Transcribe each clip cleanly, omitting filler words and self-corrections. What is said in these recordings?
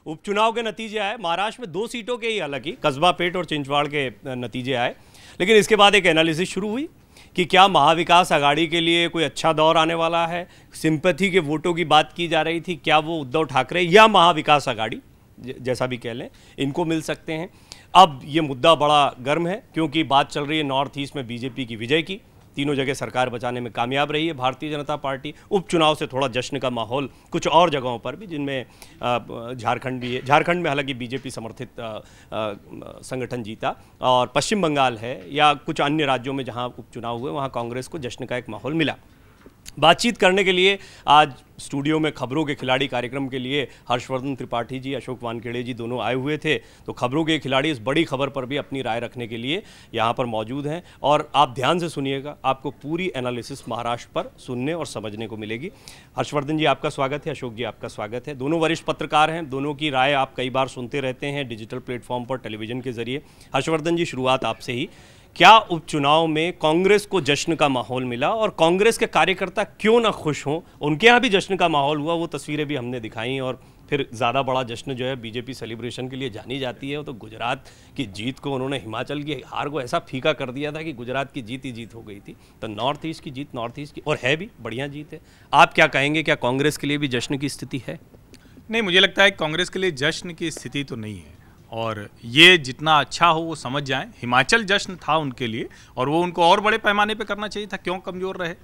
उपचुनाव के नतीजे आए महाराष्ट्र में 2 सीटों के ही, हालांकि कस्बा पेट और चिंचवाड़ के नतीजे आए, लेकिन इसके बाद एक एनालिसिस शुरू हुई कि क्या महाविकास आघाड़ी के लिए कोई अच्छा दौर आने वाला है। सिंपैथी के वोटों की बात की जा रही थी, क्या वो उद्धव ठाकरे या महाविकास आघाड़ी जैसा भी कह लें इनको मिल सकते हैं। अब ये मुद्दा बड़ा गर्म है क्योंकि बात चल रही है नॉर्थ ईस्ट में बीजेपी की विजय की, तीनों जगह सरकार बचाने में कामयाब रही है भारतीय जनता पार्टी। उपचुनाव से थोड़ा जश्न का माहौल कुछ और जगहों पर भी, जिनमें झारखंड भी है, झारखंड में हालांकि बीजेपी समर्थित संगठन जीता, और पश्चिम बंगाल है या कुछ अन्य राज्यों में जहां उपचुनाव हुए वहां कांग्रेस को जश्न का एक माहौल मिला। बातचीत करने के लिए आज स्टूडियो में खबरों के खिलाड़ी कार्यक्रम के लिए हर्षवर्धन त्रिपाठी जी, अशोक वानखेड़े जी दोनों आए हुए थे। तो खबरों के खिलाड़ी इस बड़ी खबर पर भी अपनी राय रखने के लिए यहाँ पर मौजूद हैं, और आप ध्यान से सुनिएगा, आपको पूरी एनालिसिस महाराष्ट्र पर सुनने और समझने को मिलेगी। हर्षवर्धन जी आपका स्वागत है, अशोक जी आपका स्वागत है। दोनों वरिष्ठ पत्रकार हैं, दोनों की राय आप कई बार सुनते रहते हैं डिजिटल प्लेटफॉर्म पर, टेलीविजन के जरिए। हर्षवर्धन जी, शुरुआत आपसे ही, क्या उपचुनाव में कांग्रेस को जश्न का माहौल मिला और कांग्रेस के कार्यकर्ता क्यों ना खुश हों? उनके यहाँ भी जश्न का माहौल हुआ, वो तस्वीरें भी हमने दिखाई, और फिर ज़्यादा बड़ा जश्न जो है बीजेपी सेलिब्रेशन के लिए जानी जाती है, तो गुजरात की जीत को उन्होंने हिमाचल की हार को ऐसा फीका कर दिया था कि गुजरात की जीत ही जीत हो गई थी। तो नॉर्थ ईस्ट की जीत नॉर्थ ईस्ट की, और है भी बढ़िया जीत है। आप क्या कहेंगे, क्या कांग्रेस के लिए भी जश्न की स्थिति है? नहीं, मुझे लगता है कांग्रेस के लिए जश्न की स्थिति तो नहीं है, और ये जितना अच्छा हो वो समझ जाएं। हिमाचल जश्न था उनके लिए और वो उनको और बड़े पैमाने पे करना चाहिए था, क्यों कमज़ोर रहे।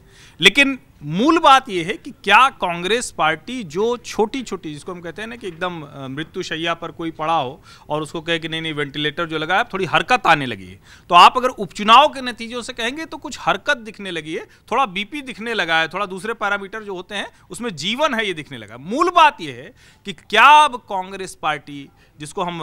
लेकिन मूल बात ये है कि क्या कांग्रेस पार्टी जो छोटी छोटी, जिसको हम कहते हैं ना कि एकदम मृत्युशैया पर कोई पड़ा हो और उसको कहे कि नहीं नहीं वेंटिलेटर जो लगा है, थोड़ी हरकत आने लगी है, तो आप अगर उपचुनाव के नतीजों से कहेंगे तो कुछ हरकत दिखने लगी है, थोड़ा बीपी दिखने लगा है, थोड़ा दूसरे पैरामीटर जो होते हैं उसमें जीवन है, ये दिखने लगा। मूल बात ये है कि क्या अब कांग्रेस पार्टी, जिसको हम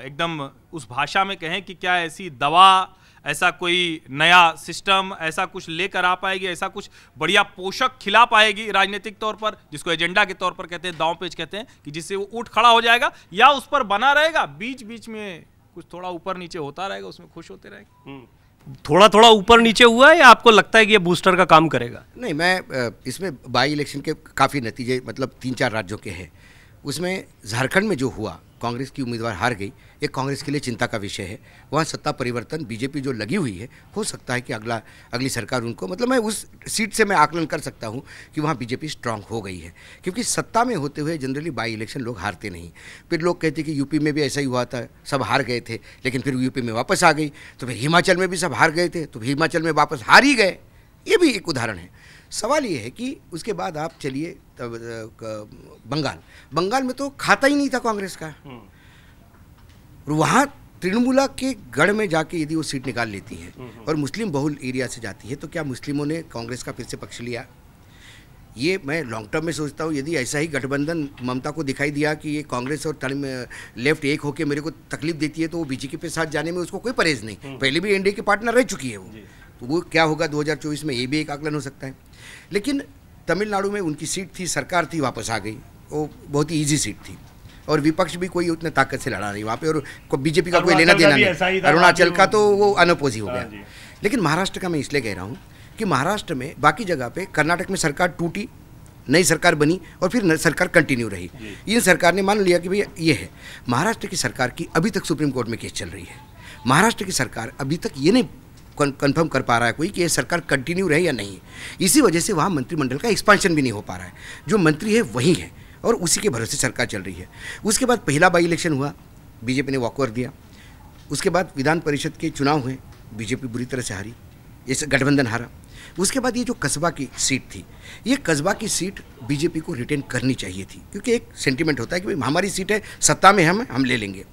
एकदम उस भाषा में कहें कि क्या ऐसी दवा, ऐसा कोई नया सिस्टम, ऐसा कुछ लेकर आ पाएगी, ऐसा कुछ बढ़िया पोषक खिला पाएगी राजनीतिक तौर पर, जिसको एजेंडा के तौर पर कहते हैं, दांव पेच कहते हैं, कि जिससे वो उठ खड़ा हो जाएगा, या उस पर बना रहेगा, बीच बीच में कुछ थोड़ा ऊपर नीचे होता रहेगा, उसमें खुश होते रहेगा। थोड़ा थोड़ा ऊपर नीचे हुआ है या आपको लगता है कि ये बूस्टर का काम करेगा? नहीं, मैं इसमें बाई इलेक्शन के काफ़ी नतीजे, मतलब 3-4 राज्यों के हैं, उसमें झारखंड में जो हुआ, कांग्रेस की उम्मीदवार हार गई, ये कांग्रेस के लिए चिंता का विषय है। वहाँ सत्ता परिवर्तन बीजेपी जो लगी हुई है, हो सकता है कि अगली सरकार उनको, मतलब मैं उस सीट से मैं आकलन कर सकता हूँ कि वहाँ बीजेपी स्ट्रांग हो गई है, क्योंकि सत्ता में होते हुए जनरली बाई इलेक्शन लोग हारते नहीं। फिर लोग कहते कि यूपी में भी ऐसा ही हुआ था, सब हार गए थे, लेकिन फिर यूपी में वापस आ गई, तो फिर हिमाचल में भी सब हार गए थे, तो फिर हिमाचल में वापस हार ही गए। ये भी एक उदाहरण है। सवाल ये है कि उसके बाद आप चलिए बंगाल में तो खाता ही नहीं था कांग्रेस का, और वहाँ तृणमूला के गढ़ में जाके यदि वो सीट निकाल लेती है और मुस्लिम बहुल एरिया से जाती है, तो क्या मुस्लिमों ने कांग्रेस का फिर से पक्ष लिया? ये मैं लॉन्ग टर्म में सोचता हूँ, यदि ऐसा ही गठबंधन ममता को दिखाई दिया कि ये कांग्रेस और लेफ्ट एक होकर मेरे को तकलीफ देती है, तो वो बीजेपी के साथ जाने में उसको कोई परहेज नहीं। पहले भी एनडीए के पार्टनर रह चुकी है वो, तो वो क्या होगा 2024 में, ये भी एक आकलन हो सकता है। लेकिन तमिलनाडु में उनकी सीट थी, सरकार थी, वापस आ गई, वो बहुत ही ईजी सीट थी, और विपक्ष भी कोई उतने ताकत से लड़ा नहीं वहाँ पे, और बीजेपी का कोई लेना देना नहीं। अरुणाचल का तो वो अनअपोज ही हो गया। लेकिन महाराष्ट्र का मैं इसलिए कह रहा हूँ कि महाराष्ट्र में बाकी जगह पे, कर्नाटक में सरकार टूटी, नई सरकार बनी, और फिर सरकार कंटिन्यू रही। इन सरकार ने मान लिया कि भैया ये है। महाराष्ट्र की सरकार की अभी तक सुप्रीम कोर्ट में केस चल रही है। महाराष्ट्र की सरकार अभी तक ये नहीं कंफर्म कर पा रहा है कोई कि ये सरकार कंटिन्यू रहे या नहीं। इसी वजह से वहाँ मंत्रिमंडल का एक्सपांशन भी नहीं हो पा रहा है। जो मंत्री है वही है, और उसी के भरोसे सरकार चल रही है। उसके बाद पहला बाई इलेक्शन हुआ, बीजेपी ने वॉकओवर दिया। उसके बाद विधान परिषद के चुनाव हुए, बीजेपी बुरी तरह से हारी, ये गठबंधन हारा। उसके बाद ये जो कस्बा की सीट थी, ये कस्बा की सीट बीजेपी को रिटेन करनी चाहिए थी, क्योंकि एक सेंटिमेंट होता है कि भाई हमारी सीट है, सत्ता में हम ले लेंगे।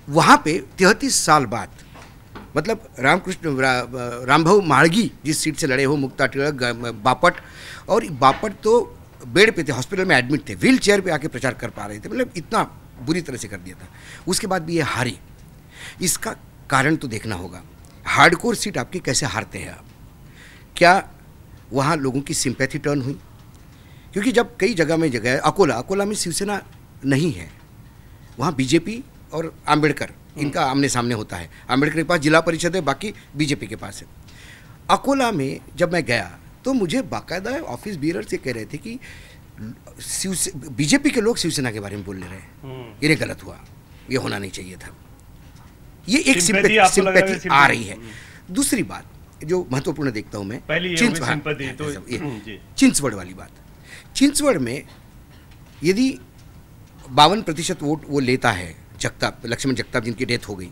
वहाँ पे 33 साल बाद, मतलब रामभाऊ माळगी जिस सीट से लड़े हो, मुक्ता टिळक, बापट, और बापट तो बेड पे थे, हॉस्पिटल में एडमिट थे, व्हील चेयर पे आके प्रचार कर पा रहे थे, मतलब इतना बुरी तरह से कर दिया था। उसके बाद भी ये हारी। इसका कारण तो देखना होगा, हार्डकोर सीट आपकी कैसे हारते हैं आप? क्या वहाँ लोगों की सिंपैथी टर्न हुई? क्योंकि जब कई जगह में अकोला में शिवसेना नहीं है, वहाँ बीजेपी और आम्बेडकर इनका आमने सामने होता है। आम्बेडकर के पास जिला परिषद है, बाकी बीजेपी के पास है। अकोला में जब मैं गया तो मुझे बाकायदा ऑफिस बीरर से कह रहे थे कि बीजेपी के लोग शिवसेना के बारे में बोल रहे हैं, ये गलत हुआ, ये होना नहीं चाहिए था। ये एक सिंपैथी आ रही है। दूसरी बात जो महत्वपूर्ण देखता हूं मैं, चिंचवड़ वाली बात। चिंचवड़ में यदि 52% वोट वो लेता है जगताप, लक्ष्मण जगताप जिनकी डेथ हो गई,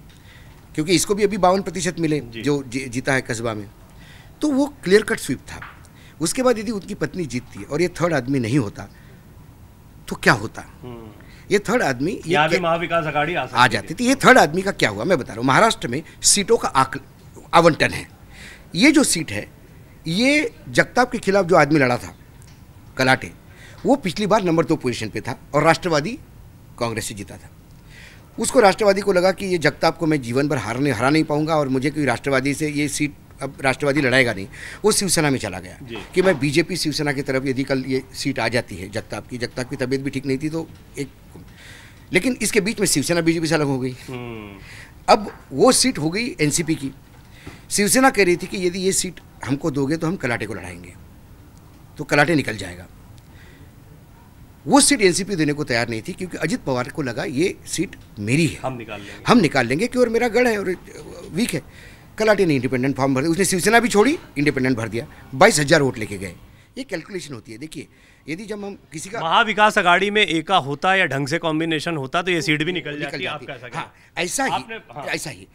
क्योंकि इसको भी अभी 52% मिले जो जीता है कस्बा में, तो वो क्लियर कट स्वीप था। उसके बाद यदि उनकी पत्नी जीतती और ये थर्ड आदमी नहीं होता तो क्या होता? ये थर्ड आदमी महाविकास आघाड़ी आ जाती थी। ये थर्ड आदमी का क्या हुआ मैं बता रहा हूँ। महाराष्ट्र में सीटों का आवंटन है। ये जो सीट है, ये जगताप के खिलाफ जो आदमी लड़ा था कलाटे, वो पिछली बार नंबर 2 पोजीशन पे था और राष्ट्रवादी कांग्रेस से जीता था। उसको राष्ट्रवादी को लगा कि ये जगताप को मैं जीवन भर हरा नहीं पाऊंगा और मुझे कोई राष्ट्रवादी से ये सीट, अब राष्ट्रवादी लड़ाएगा नहीं। वो शिवसेना में चला गया कि मैं बीजेपी शिवसेना की तरफ, यदि कल ये सीट आ जाती है जगताप की तबीयत भी ठीक नहीं थी तो एक, लेकिन इसके बीच में शिवसेना बीजेपी से अलग हो गई। अब वो सीट हो गई एनसीपी की। शिवसेना कह रही थी कि यदि ये सीट हमको दोगे तो हम कलाटे को लड़ाएंगे, तो कलाटे निकल जाएगा। वो सीट एनसीपी देने को तैयार नहीं थी क्योंकि अजित पवार को लगा ये सीट मेरी है, हम निकाल लेंगे कि और मेरा गढ़ है और वीक है। कलाटे ने इंडिपेंडेंट फॉर्म भर दिया, उसने शिवसेना भी छोड़ी, इंडिपेंडेंट भर दिया, 22,000 वोट लेके गए। ये कैलकुलेशन होती है। देखिए, यदि जब हम किसी का महाविकास आघाड़ी में एका होता या ढंग से कॉम्बिनेशन होता तो ये सीट भी निकल जाती। हाँ, ऐसा ही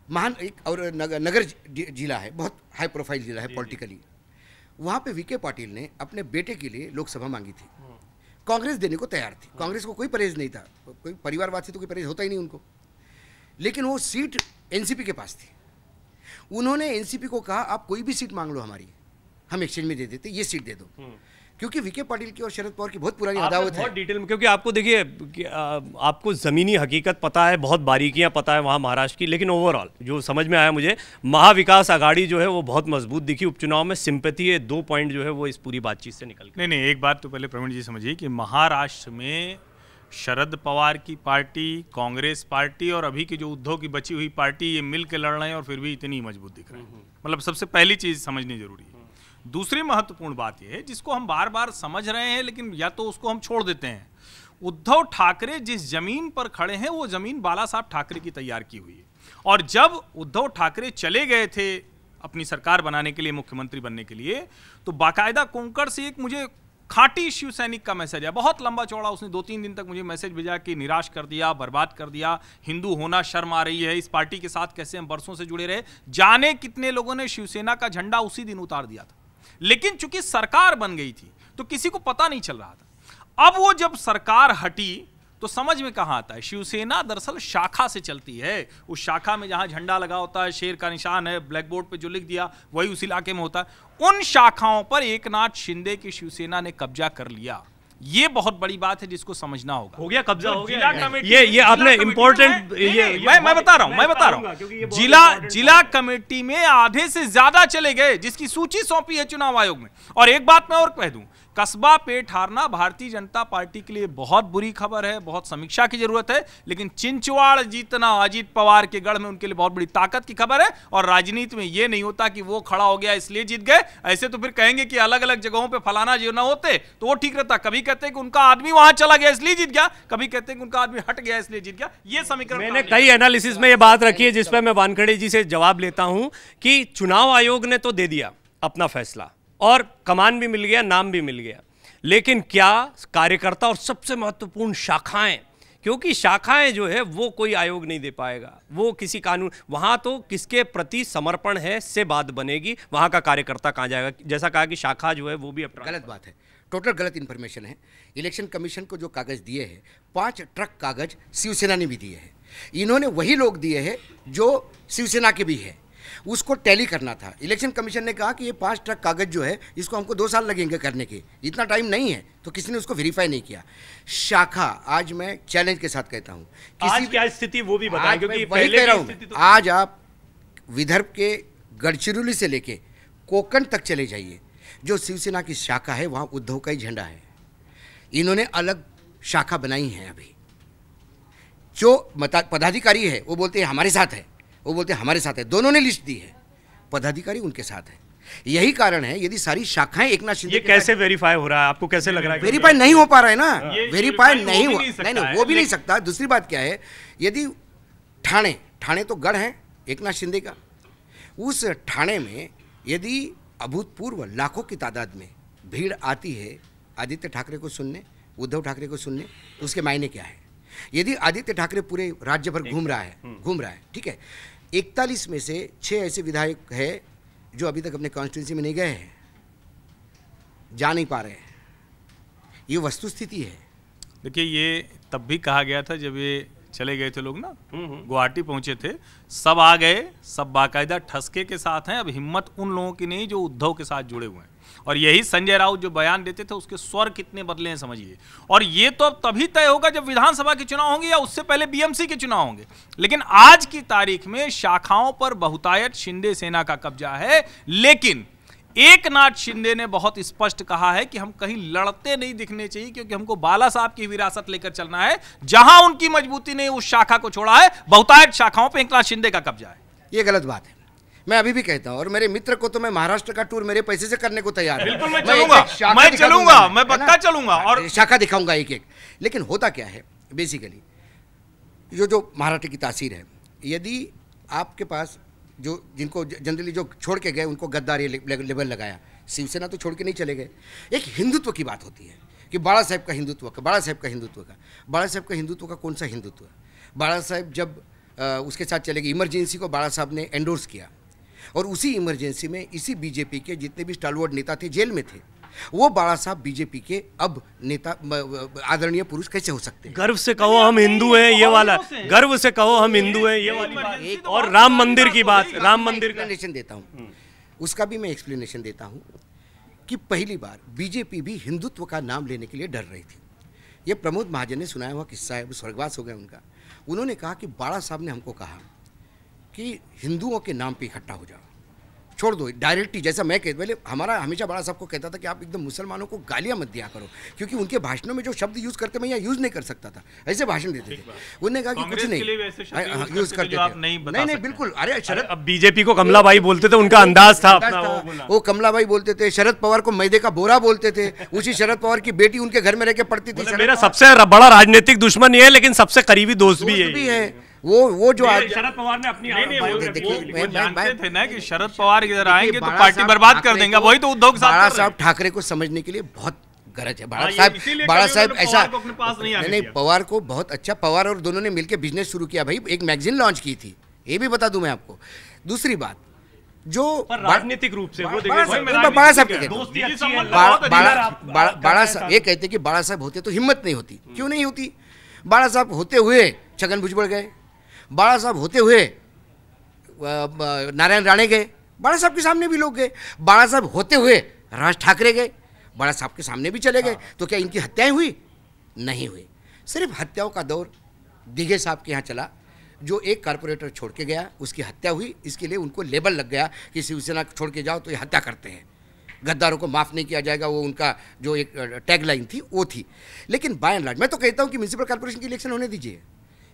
महान एक और नगर जिला है, बहुत हाई प्रोफाइल जिला है पॉलिटिकली। वहाँ पे वीके पाटिल ने अपने बेटे के लिए लोकसभा मांगी थी, कांग्रेस देने को तैयार थी। कांग्रेस को कोई परहेज नहीं था, कोई परिवारवाद से तो कोई परहेज होता ही नहीं उनको, लेकिन वो सीट एनसीपी के पास थी। उन्होंने एनसीपी को कहा आप कोई भी सीट मांग लो हमारी, हम एक्सचेंज में दे देते, ये सीट दे दो। क्योंकि वीके पाटिल की और शरद पवार की बहुत पुरानी अदावत है। बहुत डिटेल में, क्योंकि आपको देखिए आपको ज़मीनी हकीकत पता है, बहुत बारीकियां पता है वहाँ महाराष्ट्र की, लेकिन ओवरऑल जो समझ में आया मुझे, महाविकास आघाड़ी जो है वो बहुत मजबूत दिखी उपचुनाव में। सिंपैथी है 2 पॉइंट जो है वो इस पूरी बातचीत से निकल गए। नहीं, एक बात तो पहले प्रवीण जी समझिए कि महाराष्ट्र में शरद पवार की पार्टी, कांग्रेस पार्टी और अभी की जो उद्धव की बची हुई पार्टी, ये मिल के लड़ रहे हैं और फिर भी इतनी मजबूत दिख रहे हैं। मतलब सबसे पहली चीज़ समझनी जरूरी है। दूसरी महत्वपूर्ण बात यह है जिसको हम बार बार समझ रहे हैं लेकिन या तो उसको हम छोड़ देते हैं। उद्धव ठाकरे जिस जमीन पर खड़े हैं वो जमीन बाला साहब ठाकरे की तैयार की हुई है। और जब उद्धव ठाकरे चले गए थे अपनी सरकार बनाने के लिए, मुख्यमंत्री बनने के लिए, तो बाकायदा कोंकण से एक मुझे खाटी शिव सैनिक का मैसेज है, बहुत लंबा चौड़ा। उसने 2-3 दिन तक मुझे मैसेज भेजा कि निराश कर दिया, बर्बाद कर दिया, हिंदू होना शर्म आ रही है, इस पार्टी के साथ कैसे हम बरसों से जुड़े रहे। जाने कितने लोगों ने शिवसेना का झंडा उसी दिन उतार दिया था, लेकिन चूंकि सरकार बन गई थी तो किसी को पता नहीं चल रहा था। अब वो जब सरकार हटी तो समझ में कहां आता है। शिवसेना दरअसल शाखा से चलती है। उस शाखा में जहां झंडा लगा होता है, शेर का निशान है, ब्लैक बोर्ड पे जो लिख दिया वही उस इलाके में होता है। उन शाखाओं पर एकनाथ शिंदे की शिवसेना ने कब्जा कर लिया। ये बहुत बड़ी बात है जिसको समझना होगा। हो गया, कब्जा हो गया। ये आपने इंपॉर्टेंट, मैं बता रहा हूं। जिला कमेटी में आधे से ज्यादा चले गए, जिसकी सूची सौंपी है चुनाव आयोग में। और एक बात मैं और कह दूं, कस्बा पेट हारना भारतीय जनता पार्टी के लिए बहुत बुरी खबर है, बहुत समीक्षा की जरूरत है। लेकिन चिंचवाड़ जीतना अजित पवार के गढ़ में उनके लिए बहुत बड़ी ताकत की खबर है। और राजनीति में यह नहीं होता कि वो खड़ा हो गया इसलिए जीत गए। ऐसे तो फिर कहेंगे कि अलग अलग जगहों पे फलाना जो ना होते तो वो ठीक रहता। कभी कहते हैं कि उनका आदमी वहां चला गया इसलिए जीत गया, कभी कहते हैं कि उनका आदमी हट गया इसलिए जीत गया। ये समीकरण मैंने कई एनालिसिस में ये बात रखी है, जिस पर मैं वानखेड़े जी से जवाब लेता हूं कि चुनाव आयोग ने तो दे दिया अपना फैसला और कमान भी मिल गया, नाम भी मिल गया, लेकिन क्या कार्यकर्ता और सबसे महत्वपूर्ण शाखाएं, क्योंकि शाखाएं जो है वो कोई आयोग नहीं दे पाएगा, वो किसी कानून, वहां तो किसके प्रति समर्पण है से बात बनेगी, वहां का कार्यकर्ता कहां जाएगा। जैसा कहा कि शाखा जो है वो भी अपना गलत बात है, टोटल गलत इंफॉर्मेशन है। इलेक्शन कमीशन को जो कागज दिए हैं, 5 ट्रक कागज शिवसेना ने भी दिए हैं। इन्होंने वही लोग दिए हैं जो शिवसेना के भी है, उसको टैली करना था। इलेक्शन कमीशन ने कहा कि ये 5 ट्रक कागज जो है इसको हमको 2 साल लगेंगे करने के, इतना टाइम नहीं है, तो किसी ने उसको वेरीफाई नहीं किया। शाखा, आज मैं चैलेंज के साथ कहता हूँ, आज क्या स्थिति वो भी बताएं, क्योंकि पहले कह रहा हूँ, आज आप विदर्भ के गढ़चिरौली से लेके कोंकण तक चले जाइए, जो शिवसेना की शाखा है वहाँ उद्धव का ही झंडा है। इन्होंने अलग शाखा बनाई है। अभी जो पदाधिकारी है वो बोलते हैं हमारे साथ है, वो बोलते हैं हमारे साथ है, दोनों ने लिस्ट दी है, पदाधिकारी उनके साथ है। यही कारण है, यदि सारी शाखाएं एकनाथ शिंदे ये कैसे वेरीफाई हो रहा है, आपको कैसे लग रहा है? वेरीफाई नहीं हो पा रहा है ना, वेरीफाई नहीं हो हुआ, नहीं वो भी नहीं सकता। दूसरी बात क्या है, यदि ठाणे तो गढ़ है एकनाथ शिंदे का, उस ठाणे में यदि अभूतपूर्व लाखों की तादाद में भीड़ आती है आदित्य ठाकरे को सुनने, उद्धव ठाकरे को सुनने, तो उसके मायने क्या है? यदि आदित्य ठाकरे पूरे राज्य भर घूम रहा है, ठीक है, 41 में से 6 ऐसे विधायक है जो अभी तक अपने कॉन्स्टिट्यूंसी में नहीं गए हैं, जा नहीं पा रहे हैं, ये वस्तुस्थिति है। देखिए, ये तब भी कहा गया था जब ये चले गए थे लोग ना, गुवाहाटी पहुंचे थे, सब आ गए, सब बाकायदा ठसके के साथ हैं। अब हिम्मत उन लोगों की नहीं जो उद्धव के साथ जुड़े हुए हैं। और यही संजय राउत जो बयान देते थे उसके स्वर कितने बदले हैं समझिए। और ये तो अब तभी तय होगा जब विधानसभा के चुनाव होंगे या उससे पहले बीएमसी के चुनाव होंगे। लेकिन आज की तारीख में शाखाओं पर बहुतायत शिंदे सेना का कब्जा है। लेकिन एकनाथ शिंदे ने बहुत स्पष्ट कहा है कि हम कहीं लड़ते नहीं दिखने चाहिए, क्योंकि हमको बाला साहब की विरासत लेकर चलना है। जहां उनकी मजबूती ने उस शाखा को छोड़ा है, बहुतायत शाखाओं पर एकनाथ शिंदे का कब्जा है। ये गलत बात है, मैं अभी भी कहता हूं। और मेरे मित्र को तो मैं महाराष्ट्र का टूर मेरे पैसे से करने को तैयार हूं। बिल्कुल मैं चलूंगा, मैं पक्का चलूंगा और शाखा दिखाऊंगा एक एक। लेकिन होता क्या है बेसिकली, जो महाराष्ट्र की तासीर है, यदि आपके पास जो जिनको जनरली जो छोड़ के गए उनको गद्दारी लेबल लगाया, शिवसेना तो छोड़ के नहीं चले गए। एक हिंदुत्व की बात होती है कि बाला साहेब का हिंदुत्व का, बाला साहेब का हिंदुत्व का कौन सा हिंदुत्व? बाला साहेब जब उसके साथ चले गए, इमरजेंसी को बाला साहब ने एंडोर्स किया, और उसी इमरजेंसी में इसी बीजेपी के जितने भी स्टालवर्ड नेता थे जेल में थे। वो बाला साहब बीजेपी के अब नेता आदरणीय पुरुष कैसे हो सकते हैं? गर्व से कहो हम हिंदू हैं, ये वाला गर्व से कहो हम हिंदू हैं, ये वाली बात। और राम मंदिर की बात, राम मंदिर का एक्सप्लेनेशन देता हूँ, उसका भी मैं एक्सप्लेनेशन देता हूँ कि पहली बार बीजेपी भी हिंदुत्व का नाम लेने के लिए डर रही थी। ये प्रमोद महाजन ने सुनाया हुआ किस्सा है, वो स्वर्गवास हो गया उनका। उन्होंने कहा कि बाला साहब ने हमको कहा कि हिंदुओं के नाम पे इकट्ठा हो जाओ, छोड़ दो डायरेक्टली। जैसा मैं कहता, पहले हमारा हमेशा बड़ा साहब को कहता था कि आप एकदम मुसलमानों को गालियां मत दिया करो, क्योंकि उनके भाषणों में जो शब्द यूज करते मैं यहाँ यूज नहीं कर सकता था, ऐसे भाषण देते थे। उन्होंने कहा कि कुछ नहीं यूज करते थे, नहीं बिल्कुल। अरे शरद, अब बीजेपी को कमलाबाई बोलते थे, उनका अंदाज था अपना, वो कमलाबाई बोलते थे। शरद पवार को मैदे का बोरा बोलते थे। उसी शरद पवार की बेटी उनके घर में रह के पढ़ती थी। मेरा सबसे बड़ा राजनीतिक दुश्मन ये है, लेकिन सबसे करीबी दोस्त भी है। वो जो आज शरद पवार ने अपनी वो जानते थे ना कि शरद पवार इधर आएंगे तो पार्टी बर्बाद कर देंगे। वही तो उद्धव के साथ बाला साहब ठाकरे को समझने के लिए बहुत गरज है। बाला साहब ऐसा नहीं, पवार को बहुत अच्छा, पवार और दोनों ने मिलकर बिजनेस शुरू किया भाई, एक मैगजीन लॉन्च की थी, ये भी बता दूं मैं आपको। दूसरी बात जो राजनीतिक रूप से वो बाला साहब ये कहते कि बाला साहब होते तो हिम्मत नहीं होती। क्यों नहीं होती? बाला साहब होते हुए छगन भुजबल गए, बाला साहब होते हुए नारायण राणे गए, बाला साहब के सामने भी लोग गए, बाला साहब होते हुए राज ठाकरे गए, बाला साहब के सामने भी चले गए। तो क्या इनकी हत्याएं हुई? नहीं हुई। सिर्फ हत्याओं का दौर दिघे साहब के यहाँ चला, जो एक कारपोरेटर छोड़ के गया उसकी हत्या हुई, इसके लिए उनको लेबल लग गया कि शिवसेना छोड़ के जाओ तो ये हत्या करते हैं, गद्दारों को माफ़ नहीं किया जाएगा। वो उनका जो एक टैगलाइन थी वो थी। लेकिन बाय एंड लार्ज मैं तो कहता हूँ कि म्यूनसिपल कॉर्पोरेशन की इलेक्शन होने दीजिए।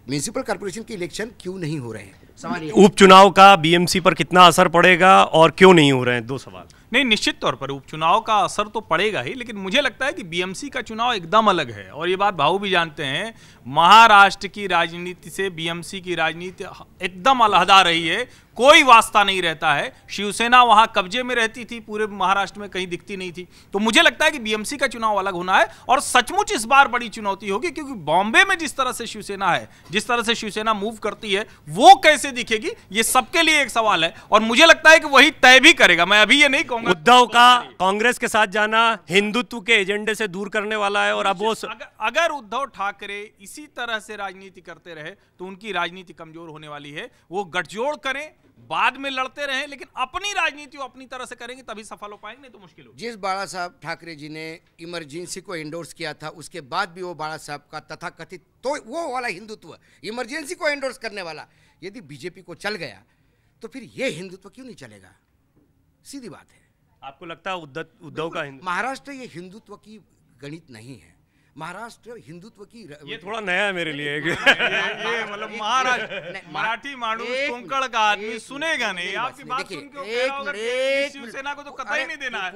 म्यूनसिपल कॉर्पोरेशन की इलेक्शन क्यों नहीं हो रहे हैं? सवाल उपचुनाव का बीएमसी पर कितना असर पड़ेगा और क्यों नहीं हो रहे हैं? दो सवाल। नहीं, निश्चित तौर पर उपचुनाव का असर तो पड़ेगा ही, लेकिन मुझे लगता है कि बीएमसी का चुनाव एकदम अलग है। और ये बात भाऊ भी जानते हैं, महाराष्ट्र की राजनीति से बीएमसी की राजनीति एकदम अलहदा रही है, कोई वास्ता नहीं रहता है। शिवसेना वहां कब्जे में रहती थी, पूरे महाराष्ट्र में कहीं दिखती नहीं थी। तो मुझे लगता है कि बीएमसी का चुनाव अलग होना है और सचमुच इस बार बड़ी चुनौती होगी, क्योंकि बॉम्बे में जिस तरह से शिवसेना है, जिस तरह से शिवसेना मूव करती है, वो कैसे दिखेगी, ये सबके लिए एक सवाल है। और मुझे लगता है कि वही तय भी करेगा। मैं अभी ये नहीं कहूंगा उद्धव का कांग्रेस के साथ जाना हिंदुत्व के एजेंडे से दूर करने वाला है। और अब वो अगर उद्धव ठाकरे इसी तरह से राजनीति करते रहे तो उनकी राजनीति कमजोर होने वाली है। वो गठजोड़ करें, बाद में लड़ते रहें, लेकिन अपनी राजनीति अपनी तरह से करेंगे तभी सफल हो पाएंगे, नहीं तो मुश्किल होगी। जिस बाला साहब ठाकरे जी ने इमरजेंसी को एंडोर्स किया था, उसके बाद भी वो बाला साहब का तथाकथित तो वो वाला हिंदुत्व, इमरजेंसी को एंडोर्स करने वाला, यदि बीजेपी को चल गया तो फिर ये हिंदुत्व क्यों नहीं चलेगा? सीधी बात है। आपको लगता है उद्धव का महाराष्ट्र ये हिंदुत्व की गणित नहीं है। महाराष्ट्र हिंदुत्व की ये थोड़ा नया है मेरे लिए। ये मतलब महाराष्ट्र मराठी माणूस कोंकण का आदमी सुनेगा नहीं, आपकी बात सुन के वो कह रहा होगा कि शिवसेना को तो कतई नहीं देना है।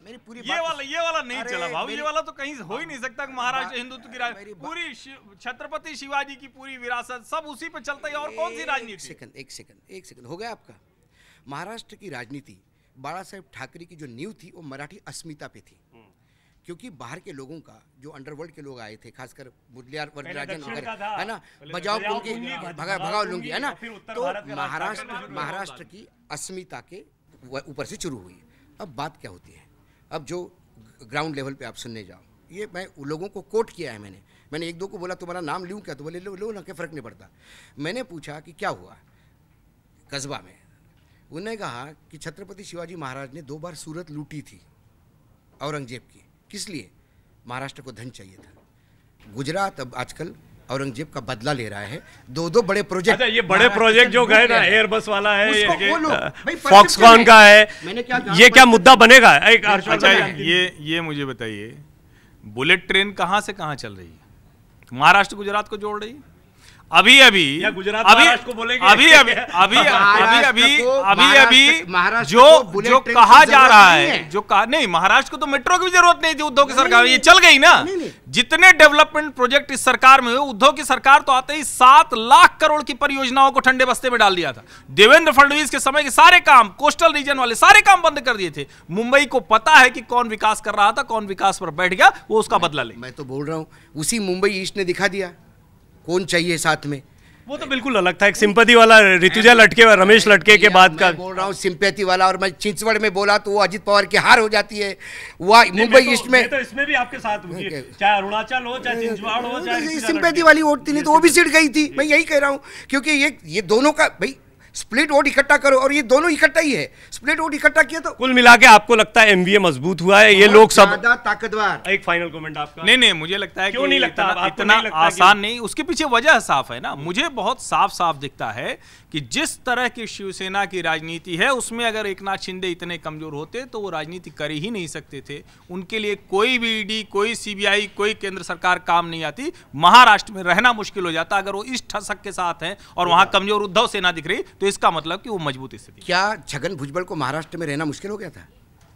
मेरी पूरी ये वाला नहीं चला भाव, ये वाला तो कहीं हो ही नहीं सकता कि महाराष्ट्र हिंदुत्व की राजनीति, पूरी छत्रपति शिवाजी की पूरी विरासत सब उसी पे चलता है, और कौन सी राजनीति। एक सेकंड हो गया आपका। महाराष्ट्र की राजनीति बाला साहेब ठाकरे की जो नींव थी वो मराठी अस्मिता पे थी, क्योंकि बाहर के लोगों का जो अंडरवर्ल्ड के लोग आए थे, खासकर मुरलियार वरदराजन वगैरह, है ना, बजाओ लुंगी भगाओ लुंगी, है ना, तो महाराष्ट्र की अस्मिता के ऊपर से शुरू हुई। अब बात क्या होती है, अब जो ग्राउंड लेवल पे आप सुनने जाओ, ये मैं उन लोगों को कोट किया है, मैंने एक दो को बोला तुम्हारा नाम लूँ क्या, तो बोले लो ना, क्या फ़र्क नहीं पड़ता। मैंने पूछा कि क्या हुआ कस्बा में, उन्होंने कहा कि छत्रपति शिवाजी महाराज ने 2 बार सूरत लूटी थी औरंगजेब की, किस लिए, महाराष्ट्र को धन चाहिए था। गुजरात अब आजकल औरंगजेब का बदला ले रहा है, 2 बड़े प्रोजेक्ट। अच्छा, ये बड़े प्रोजेक्ट जो गए ना, एयरबस वाला है, फॉक्सकॉन का है, ये क्या मुद्दा बनेगा? अच्छा, ये मुझे बताइए, बुलेट ट्रेन कहां से कहां चल रही है? महाराष्ट्र गुजरात को जोड़ रही है। अभी जो कहा जा रहा है, नहीं, महाराष्ट्र को तो मेट्रो की भी जरूरत नहीं थी, उद्धव की सरकार ये चल गई ना। जितने डेवलपमेंट प्रोजेक्ट इस सरकार में हुए, उद्धव की सरकार तो आते ही 7 लाख करोड़ की परियोजनाओं को ठंडे बस्ते में डाल दिया था। देवेंद्र फडणवीस के समय के सारे काम, कोस्टल रीजन वाले सारे काम बंद कर दिए थे। मुंबई को पता है कि कौन विकास कर रहा था, कौन विकास पर बैठ गया, वो उसका बदला ले। मैं तो बोल रहा हूं, उसी मुंबई ईस्ट ने दिखा दिया कौन चाहिए साथ में। वो तो बिल्कुल अलग था, एक सिंपैथी वाला ऋतुजा लटके और रमेश लटके के बाद का बोल रहा हूँ, सिंपैथी वाला। और मैं चिंचवड़ में बोला तो वो अजित पवार की हार हो जाती है, वह मुंबई ईस्ट में तो इसमें भी आपके साथ हुई है, चाहे अरुणाचल हो, चाहे चिंचवड़ हो, चाहे सिंपैथी वाली वोट थी, नहीं तो वो भी सीट गई थी। मैं यही कह रहा हूँ, क्योंकि ये दोनों का भाई स्प्लिट वोट इकट्ठा करो, और ये दोनों इकट्ठा ही है। स्प्लिट वोट इकट्ठा किया तो कुल मिला के आपको लगता है एमवीए मजबूत हुआ है? ये लोग सब ज्यादा ताकतवर। एक फाइनल कमेंट आपका। नहीं, मुझे लगता है क्यों नहीं लगता इतना आसान नहीं। उसके पीछे वजह साफ है ना, मुझे बहुत साफ दिखता है कि जिस तरह की शिवसेना की राजनीति है, उसमें अगर एकनाथ शिंदे इतने कमजोर होते तो वो राजनीति कर ही नहीं सकते थे। उनके लिए कोई भी ईडी, कोई सीबीआई, कोई केंद्र सरकार काम नहीं आती। महाराष्ट्र में रहना मुश्किल हो जाता अगर वो इस ठसक के साथ हैं और वहां कमजोर उद्धव सेना दिख रही, तो इसका मतलब कि वो मजबूत स्थिति। क्या छगन भुजबल को महाराष्ट्र में रहना मुश्किल हो गया था?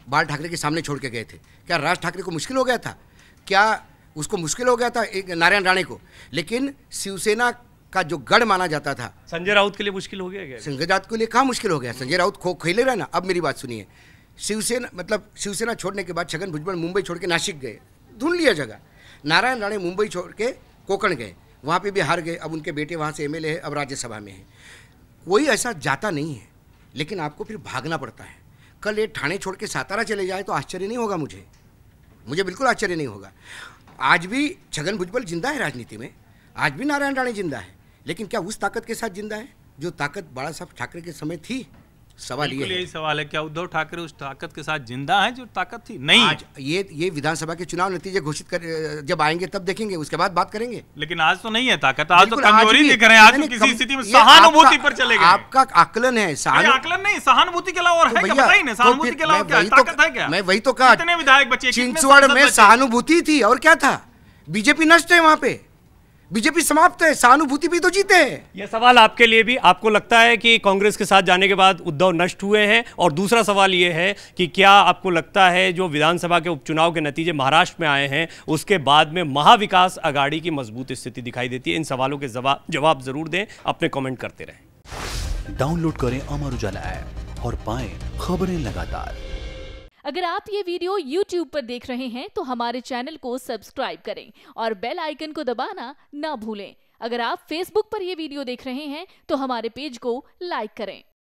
बाल ठाकरे के सामने छोड़ के गए थे। क्या राज ठाकरे को मुश्किल हो गया था? क्या उसको मुश्किल हो गया था एक नारायण राणे को? लेकिन शिवसेना का जो गढ़ माना जाता था, संजय राउत के लिए मुश्किल हो गया क्या? संजय राउत के लिए कहाँ मुश्किल हो गया? संजय राउत खेले रहा ना। अब मेरी बात सुनिए, शिवसेना छोड़ने के बाद छगन भुजबल मुंबई छोड़ के नासिक गए, ढूंढ लिया जगह। नारायण राणे मुंबई छोड़ के कोकण गए, वहाँ पे भी हार गए। अब उनके बेटे वहाँ से एमएलए है, अब राज्यसभा में है। कोई ऐसा जाता नहीं है, लेकिन आपको फिर भागना पड़ता है। कल ये ठाणे छोड़ के सातारा चले जाए तो आश्चर्य नहीं होगा मुझे बिल्कुल आश्चर्य नहीं होगा। आज भी छगन भुजबल जिंदा है राजनीति में, आज भी नारायण राणे जिंदा है, लेकिन क्या उस ताकत के साथ जिंदा है जो ताकत बाला साहब ठाकरे के समय थी? सवाल यही सवाल है, क्या उद्धव ठाकरे उस ताकत के साथ जिंदा है जो ताकत थी? नहीं। आज ये विधानसभा के चुनाव नतीजे घोषित कर जब आएंगे तब देखेंगे, उसके बाद बात करेंगे। लेकिन आज तो नहीं है ताकत, आज तो कमजोरी दिख रहे हैं। आज तो किसी स्थिति में सहानुभूति पर चले गए। आपका आकलन है, आकलन नहीं, सहानुभूति के अलावा और है क्या? बताइए ना, सहानुभूति के अलावा क्या ताकत है? क्या मैं वही तो कहा, कितने विधायक बचे? चिंचवड़ में सहानुभूति थी और क्या था? बीजेपी नष्ट है वहां पे, बीजेपी समाप्त है, सहानुभूति भी तो जीते हैं। यह सवाल आपके लिए भी, आपको लगता है कि कांग्रेस के साथ जाने के बाद उद्धव नष्ट हुए हैं? और दूसरा सवाल यह है कि क्या आपको लगता है जो विधानसभा के उपचुनाव के नतीजे महाराष्ट्र में आए हैं, उसके बाद में महाविकास अघाड़ी की मजबूत स्थिति दिखाई देती है? इन सवालों के जवाब जरूर दें, अपने कमेंट करते रहें। डाउनलोड करें अमर उजाला ऐप और पाएं खबरें लगातार। अगर आप ये वीडियो YouTube पर देख रहे हैं तो हमारे चैनल को सब्सक्राइब करें और बेल आइकन को दबाना ना भूलें। अगर आप Facebook पर ये वीडियो देख रहे हैं तो हमारे पेज को लाइक करें।